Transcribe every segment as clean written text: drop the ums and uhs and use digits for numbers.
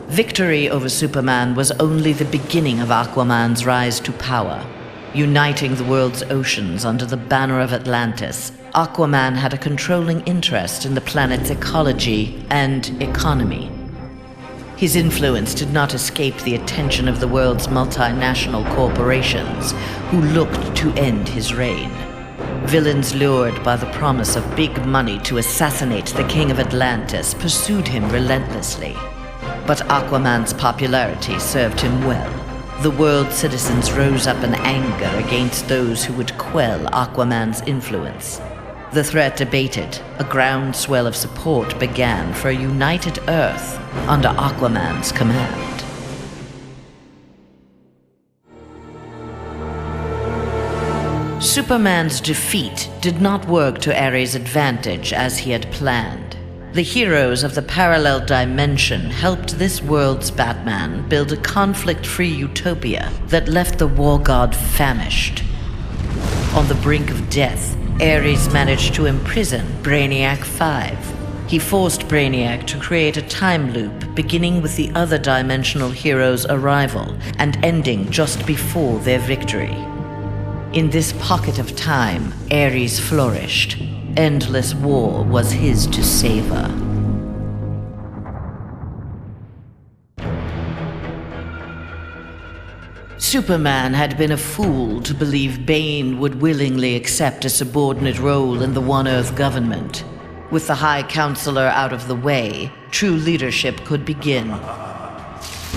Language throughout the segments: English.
Victory over Superman was only the beginning of Aquaman's rise to power. Uniting the world's oceans under the banner of Atlantis, Aquaman had a controlling interest in the planet's ecology and economy. His influence did not escape the attention of the world's multinational corporations, who looked to end his reign. Villains lured by the promise of big money to assassinate the King of Atlantis pursued him relentlessly. But Aquaman's popularity served him well. The world's citizens rose up in anger against those who would quell Aquaman's influence. The threat abated, a groundswell of support began for a united Earth under Aquaman's command. Superman's defeat did not work to Ares' advantage as he had planned. The heroes of the parallel dimension helped this world's Batman build a conflict-free utopia that left the war god famished. On the brink of death, Ares managed to imprison Brainiac 5. He forced Brainiac to create a time loop beginning with the other dimensional heroes' arrival and ending just before their victory. In this pocket of time, Ares flourished. Endless war was his to savor. Superman had been a fool to believe Bane would willingly accept a subordinate role in the One Earth government. With the High Counselor out of the way, true leadership could begin.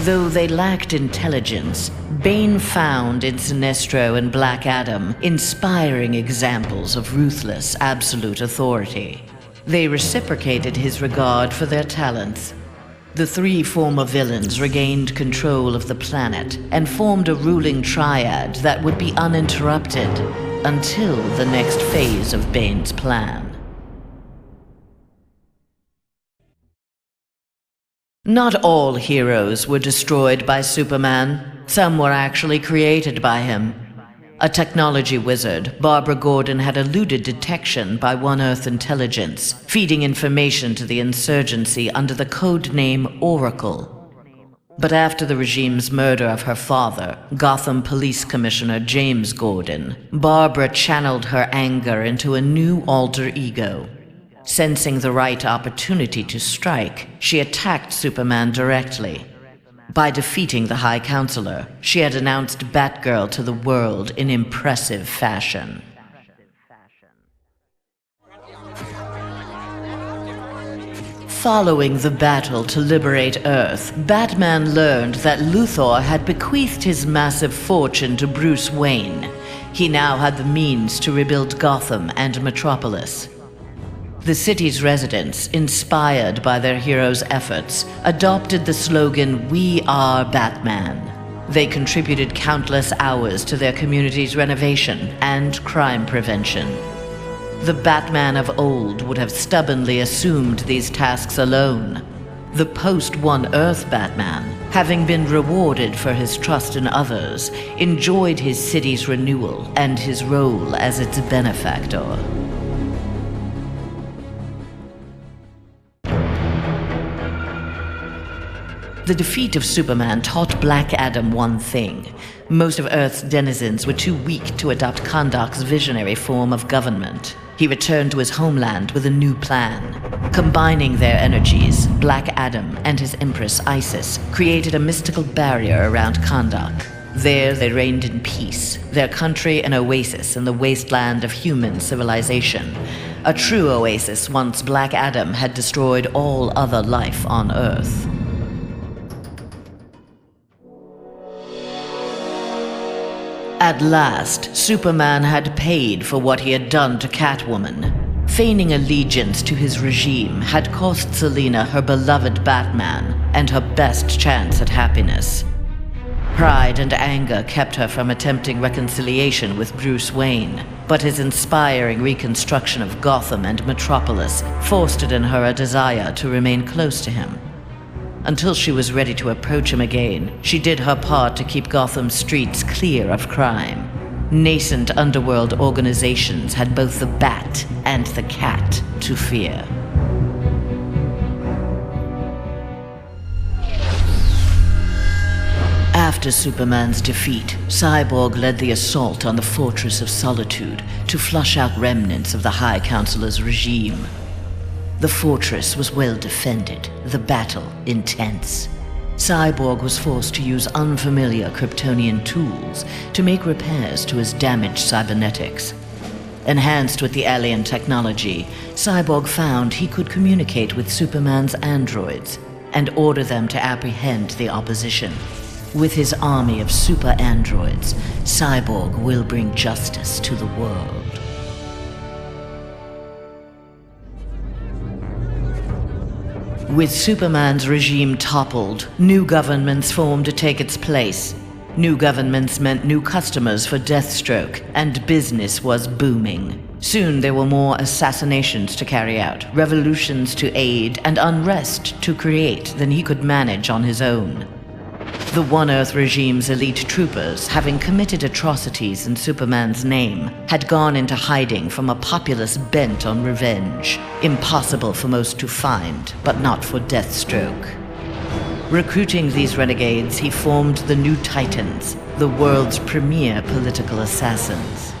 Though they lacked intelligence, Bane found in Sinestro and Black Adam inspiring examples of ruthless, absolute authority. They reciprocated his regard for their talents. The three former villains regained control of the planet and formed a ruling triad that would be uninterrupted until the next phase of Bane's plan. Not all heroes were destroyed by Superman. Some were actually created by him. A technology wizard, Barbara Gordon had eluded detection by One Earth intelligence, feeding information to the insurgency under the code name Oracle. But after the regime's murder of her father, Gotham Police Commissioner James Gordon, Barbara channeled her anger into a new alter ego. Sensing the right opportunity to strike, she attacked Superman directly. By defeating the High Counselor, she had announced Batgirl to the world in impressive fashion. Following the battle to liberate Earth, Batman learned that Luthor had bequeathed his massive fortune to Bruce Wayne. He now had the means to rebuild Gotham and Metropolis. The city's residents, inspired by their hero's efforts, adopted the slogan, "We are Batman." They contributed countless hours to their community's renovation and crime prevention. The Batman of old would have stubbornly assumed these tasks alone. The post-One Earth Batman, having been rewarded for his trust in others, enjoyed his city's renewal and his role as its benefactor. The defeat of Superman taught Black Adam one thing. Most of Earth's denizens were too weak to adopt Kahndaq's visionary form of government. He returned to his homeland with a new plan. Combining their energies, Black Adam and his Empress Isis created a mystical barrier around Kahndaq. There they reigned in peace, their country an oasis in the wasteland of human civilization. A true oasis once Black Adam had destroyed all other life on Earth. At last, Superman had paid for what he had done to Catwoman. Feigning allegiance to his regime had cost Selina her beloved Batman and her best chance at happiness. Pride and anger kept her from attempting reconciliation with Bruce Wayne, but his inspiring reconstruction of Gotham and Metropolis fostered in her a desire to remain close to him. Until she was ready to approach him again, she did her part to keep Gotham's streets clear of crime. Nascent underworld organizations had both the Bat and the Cat to fear. After Superman's defeat, Cyborg led the assault on the Fortress of Solitude to flush out remnants of the High Counselor's regime. The fortress was well defended, the battle intense. Cyborg was forced to use unfamiliar Kryptonian tools to make repairs to his damaged cybernetics. Enhanced with the alien technology, Cyborg found he could communicate with Superman's androids and order them to apprehend the opposition. With his army of super androids, Cyborg will bring justice to the world. With Superman's regime toppled, new governments formed to take its place. New governments meant new customers for Deathstroke, and business was booming. Soon there were more assassinations to carry out, revolutions to aid, and unrest to create than he could manage on his own. The One Earth regime's elite troopers, having committed atrocities in Superman's name, had gone into hiding from a populace bent on revenge. Impossible for most to find, but not for Deathstroke. Recruiting these renegades, he formed the New Titans, the world's premier political assassins.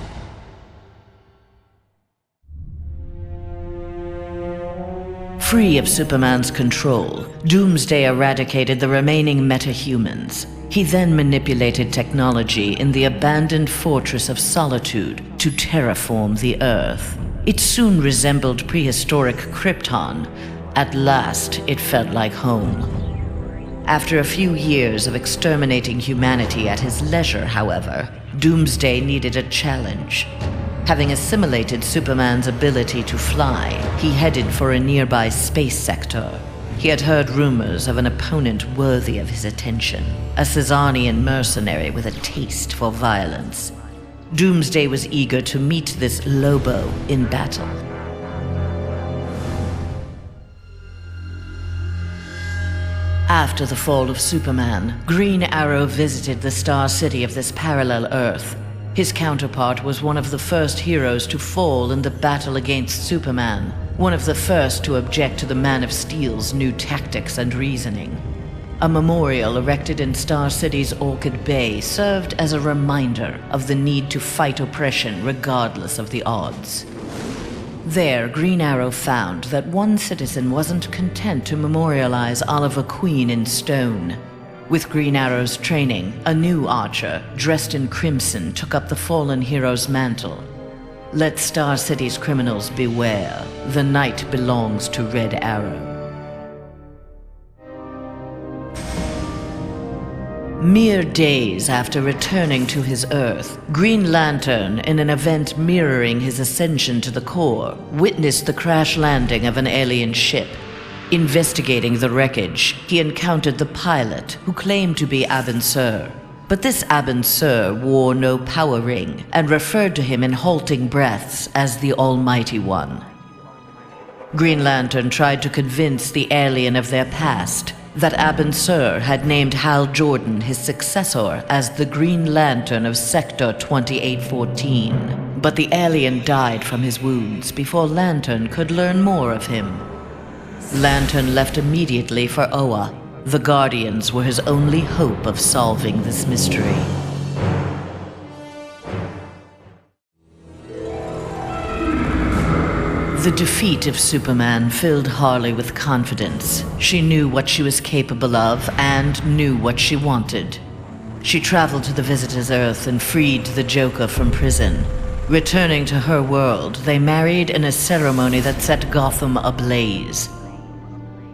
Free of Superman's control, Doomsday eradicated the remaining metahumans. He then manipulated technology in the abandoned Fortress of Solitude to terraform the Earth. It soon resembled prehistoric Krypton. At last, it felt like home. After a few years of exterminating humanity at his leisure, however, Doomsday needed a challenge. Having assimilated Superman's ability to fly, he headed for a nearby space sector. He had heard rumors of an opponent worthy of his attention, a Cesarian mercenary with a taste for violence. Doomsday was eager to meet this Lobo in battle. After the fall of Superman, Green Arrow visited the Star City of this parallel Earth. His counterpart was one of the first heroes to fall in the battle against Superman, one of the first to object to the Man of Steel's new tactics and reasoning. A memorial erected in Star City's Orchid Bay served as a reminder of the need to fight oppression regardless of the odds. There, Green Arrow found that one citizen wasn't content to memorialize Oliver Queen in stone. With Green Arrow's training, a new archer, dressed in crimson, took up the fallen hero's mantle. Let Star City's criminals beware. The night belongs to Red Arrow. Mere days after returning to his Earth, Green Lantern, in an event mirroring his ascension to the core, witnessed the crash landing of an alien ship. Investigating the wreckage, he encountered the pilot, who claimed to be Abin Sur. But this Abin Sur wore no power ring and referred to him in halting breaths as the Almighty One. Green Lantern tried to convince the alien of their past, that Abin Sur had named Hal Jordan his successor as the Green Lantern of Sector 2814. But the alien died from his wounds before Lantern could learn more of him. Lantern left immediately for Oa. The Guardians were his only hope of solving this mystery. The defeat of Superman filled Harley with confidence. She knew what she was capable of and knew what she wanted. She traveled to the Visitor's Earth and freed the Joker from prison. Returning to her world, they married in a ceremony that set Gotham ablaze.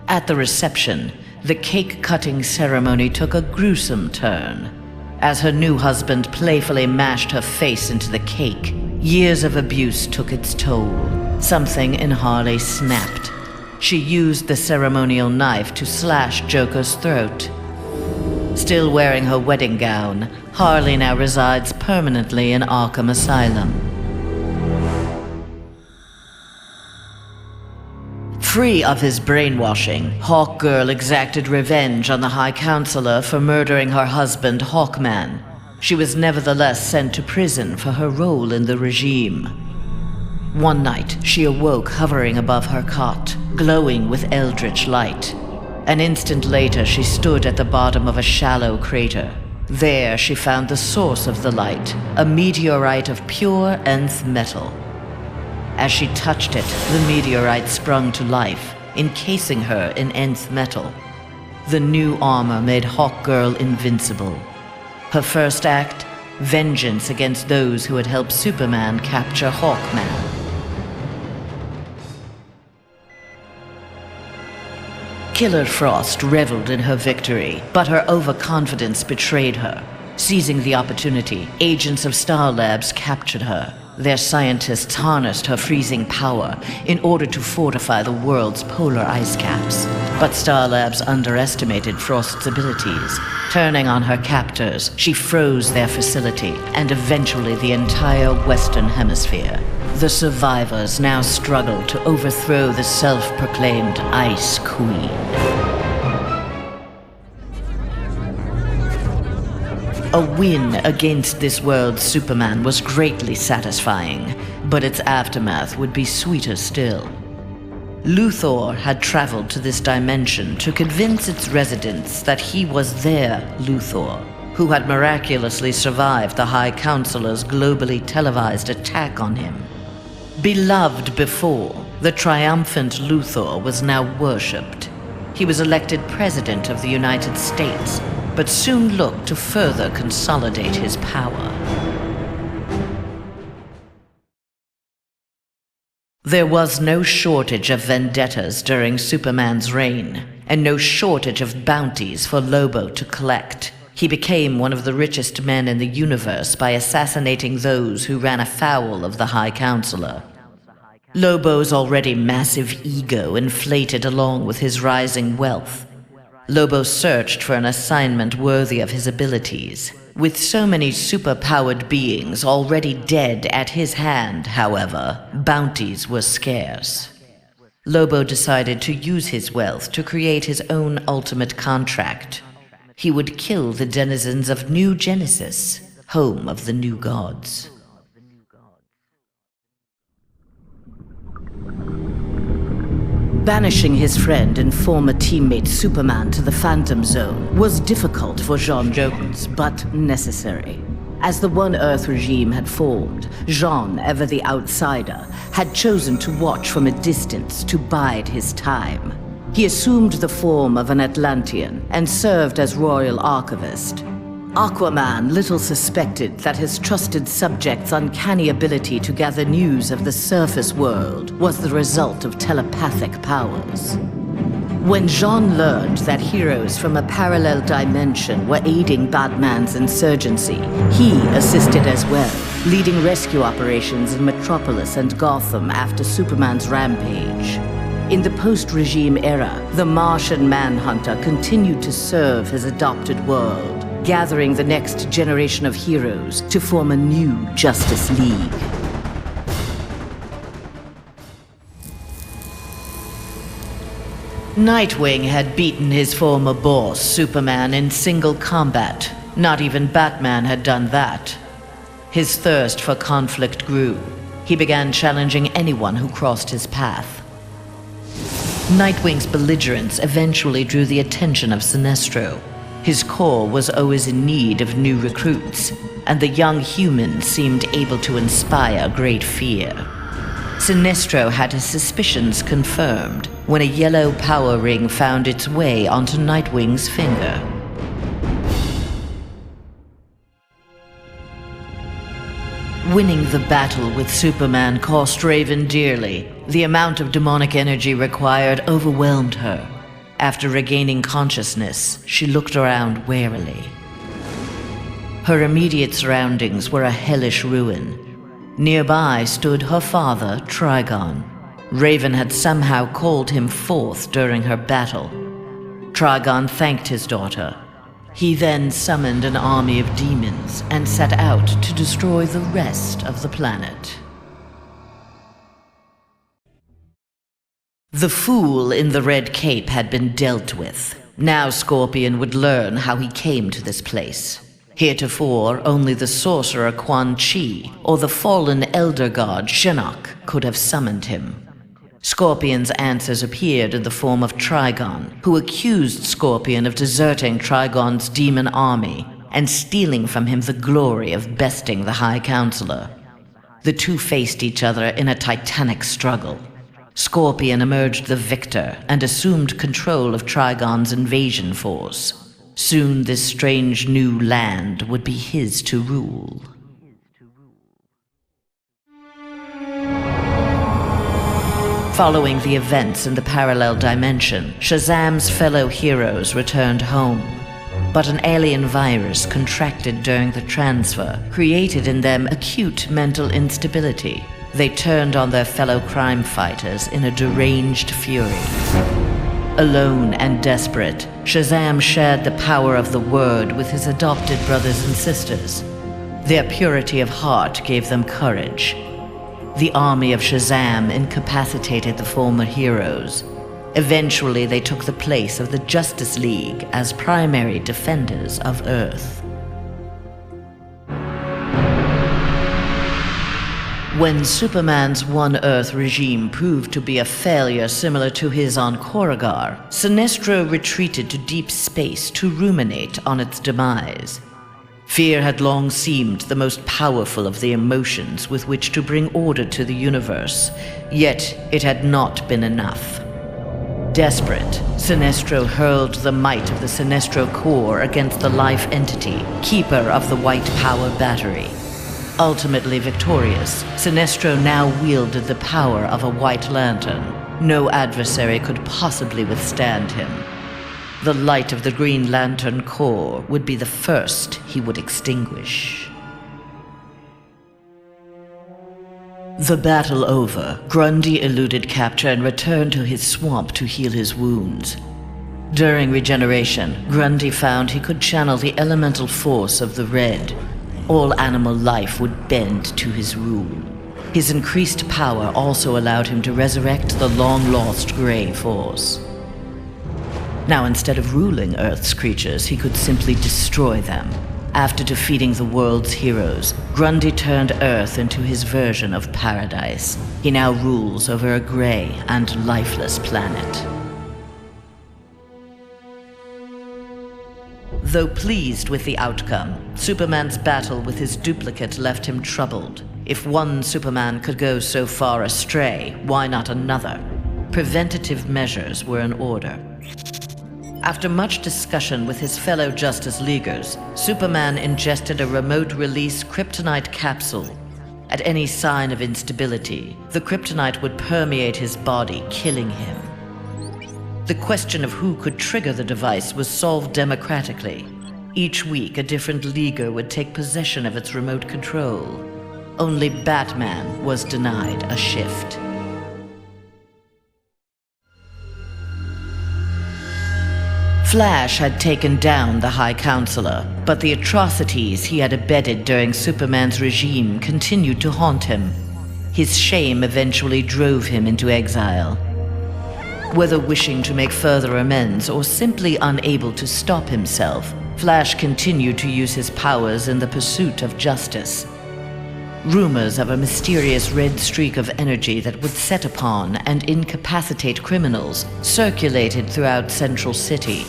At the reception, the cake-cutting ceremony took a gruesome turn. As her new husband playfully mashed her face into the cake, years of abuse took its toll. Something in Harley snapped. She used the ceremonial knife to slash Joker's throat. Still wearing her wedding gown, Harley now resides permanently in Arkham Asylum. Free of his brainwashing, Hawkgirl exacted revenge on the High Counselor for murdering her husband, Hawkman. She was nevertheless sent to prison for her role in the regime. One night, she awoke hovering above her cot, glowing with eldritch light. An instant later, she stood at the bottom of a shallow crater. There she found the source of the light, a meteorite of pure nth metal. As she touched it, the meteorite sprung to life, encasing her in nth metal. The new armor made Hawkgirl invincible. Her first act, vengeance against those who had helped Superman capture Hawkman. Killer Frost reveled in her victory, but her overconfidence betrayed her. Seizing the opportunity, agents of Star Labs captured her. Their scientists harnessed her freezing power in order to fortify the world's polar ice caps. But Star Labs underestimated Frost's abilities. Turning on her captors, she froze their facility and eventually the entire Western Hemisphere. The survivors now struggled to overthrow the self-proclaimed Ice Queen. A win against this world's Superman was greatly satisfying, but its aftermath would be sweeter still. Luthor had traveled to this dimension to convince its residents that he was their Luthor, who had miraculously survived the High Counselor's globally televised attack on him. Beloved before, the triumphant Luthor was now worshipped. He was elected President of the United States, but soon looked to further consolidate his power. There was no shortage of vendettas during Superman's reign, and no shortage of bounties for Lobo to collect. He became one of the richest men in the universe by assassinating those who ran afoul of the High Counselor. Lobo's already massive ego inflated along with his rising wealth. Lobo searched for an assignment worthy of his abilities. With so many super-powered beings already dead at his hand, however, bounties were scarce. Lobo decided to use his wealth to create his own ultimate contract. He would kill the denizens of New Genesis, home of the new gods. Banishing his friend and former teammate Superman to the Phantom Zone was difficult for J'onn J'onzz, but necessary. As the One Earth regime had formed, J'onn, ever the outsider, had chosen to watch from a distance to bide his time. He assumed the form of an Atlantean and served as royal archivist. Aquaman little suspected that his trusted subject's uncanny ability to gather news of the surface world was the result of telepathic powers. When J'onn learned that heroes from a parallel dimension were aiding Batman's insurgency, he assisted as well, leading rescue operations in Metropolis and Gotham after Superman's rampage. In the post-regime era, the Martian Manhunter continued to serve his adopted world, gathering the next generation of heroes to form a new Justice League. Nightwing had beaten his former boss, Superman, in single combat. Not even Batman had done that. His thirst for conflict grew. He began challenging anyone who crossed his path. Nightwing's belligerence eventually drew the attention of Sinestro. His corps was always in need of new recruits, and the young humans seemed able to inspire great fear. Sinestro had his suspicions confirmed when a yellow power ring found its way onto Nightwing's finger. Winning the battle with Superman cost Raven dearly. The amount of demonic energy required overwhelmed her. After regaining consciousness, she looked around warily. Her immediate surroundings were a hellish ruin. Nearby stood her father, Trigon. Raven had somehow called him forth during her battle. Trigon thanked his daughter. He then summoned an army of demons and set out to destroy the rest of the planet. The fool in the red cape had been dealt with. Now Scorpion would learn how he came to this place. Heretofore, only the sorcerer Quan Chi or the fallen elder god Shinnok could have summoned him. Scorpion's answers appeared in the form of Trigon, who accused Scorpion of deserting Trigon's demon army and stealing from him the glory of besting the High Counselor. The two faced each other in a titanic struggle. Scorpion emerged the victor and assumed control of Trigon's invasion force. Soon this strange new land would be his to rule. Following the events in the parallel dimension, Shazam's fellow heroes returned home. But an alien virus contracted during the transfer created in them acute mental instability. They turned on their fellow crime fighters in a deranged fury. Alone and desperate, Shazam shared the power of the Word with his adopted brothers and sisters. Their purity of heart gave them courage. The army of Shazam incapacitated the former heroes. Eventually, they took the place of the Justice League as primary defenders of Earth. When Superman's One Earth regime proved to be a failure similar to his on Korugar, Sinestro retreated to deep space to ruminate on its demise. Fear had long seemed the most powerful of the emotions with which to bring order to the universe, yet it had not been enough. Desperate, Sinestro hurled the might of the Sinestro Corps against the life entity, keeper of the White Power Battery. Ultimately victorious, Sinestro now wielded the power of a White Lantern. No adversary could possibly withstand him. The light of the Green Lantern Corps would be the first he would extinguish. The battle over, Grundy eluded capture and returned to his swamp to heal his wounds. During regeneration, Grundy found he could channel the elemental force of the Red. All animal life would bend to his rule. His increased power also allowed him to resurrect the long-lost Grey Force. Now, instead of ruling Earth's creatures, he could simply destroy them. After defeating the world's heroes, Grundy turned Earth into his version of paradise. He now rules over a gray and lifeless planet. Though pleased with the outcome, Superman's battle with his duplicate left him troubled. If one Superman could go so far astray, why not another? Preventative measures were in order. After much discussion with his fellow Justice Leaguers, Superman ingested a remote-release kryptonite capsule. At any sign of instability, the kryptonite would permeate his body, killing him. The question of who could trigger the device was solved democratically. Each week, a different Leaguer would take possession of its remote control. Only Batman was denied a shift. Flash had taken down the High Counselor, but the atrocities he had abetted during Superman's regime continued to haunt him. His shame eventually drove him into exile. Whether wishing to make further amends or simply unable to stop himself, Flash continued to use his powers in the pursuit of justice. Rumors of a mysterious red streak of energy that would set upon and incapacitate criminals circulated throughout Central City.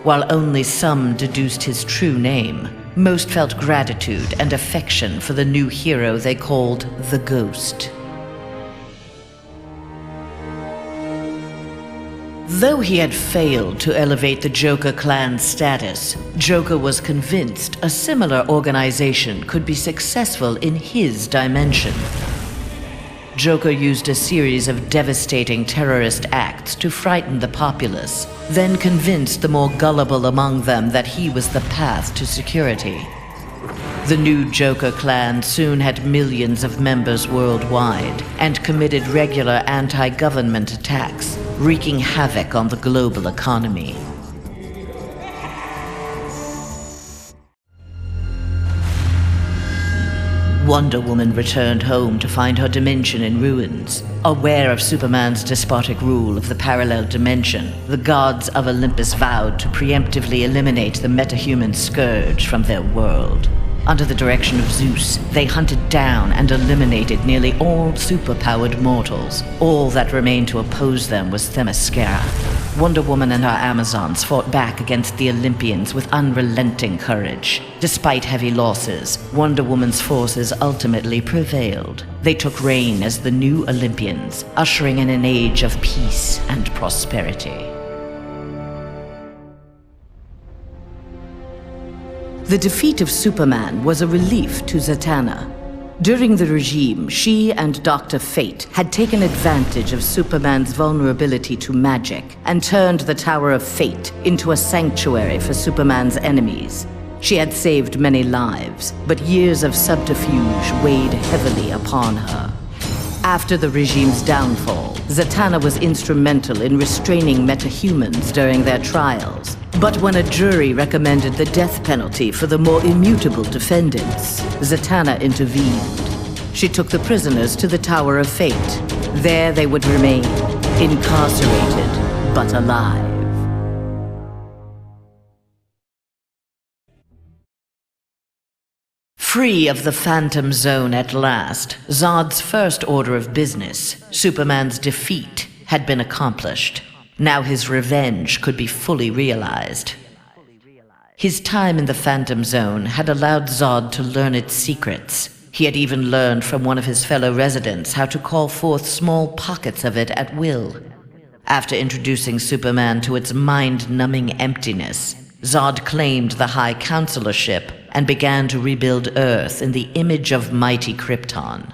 While only some deduced his true name, most felt gratitude and affection for the new hero they called the Ghost. Though he had failed to elevate the Joker clan's status, Joker was convinced a similar organization could be successful in his dimension. Joker used a series of devastating terrorist acts to frighten the populace, then convinced the more gullible among them that he was the path to security. The new Joker clan soon had millions of members worldwide and committed regular anti-government attacks, wreaking havoc on the global economy. Wonder Woman returned home to find her dimension in ruins. Aware of Superman's despotic rule of the parallel dimension, the gods of Olympus vowed to preemptively eliminate the metahuman scourge from their world. Under the direction of Zeus, they hunted down and eliminated nearly all superpowered mortals. All that remained to oppose them was Themyscira. Wonder Woman and her Amazons fought back against the Olympians with unrelenting courage. Despite heavy losses, Wonder Woman's forces ultimately prevailed. They took reign as the new Olympians, ushering in an age of peace and prosperity. The defeat of Superman was a relief to Zatanna. During the regime, she and Dr. Fate had taken advantage of Superman's vulnerability to magic and turned the Tower of Fate into a sanctuary for Superman's enemies. She had saved many lives, but years of subterfuge weighed heavily upon her. After the regime's downfall, Zatanna was instrumental in restraining metahumans during their trials. But when a jury recommended the death penalty for the more immutable defendants, Zatanna intervened. She took the prisoners to the Tower of Fate. There they would remain, incarcerated but alive. Free of the Phantom Zone at last, Zod's first order of business, Superman's defeat, had been accomplished. Now his revenge could be fully realized. His time in the Phantom Zone had allowed Zod to learn its secrets. He had even learned from one of his fellow residents how to call forth small pockets of it at will. After introducing Superman to its mind-numbing emptiness, Zod claimed the High Counselorship and began to rebuild Earth in the image of mighty Krypton.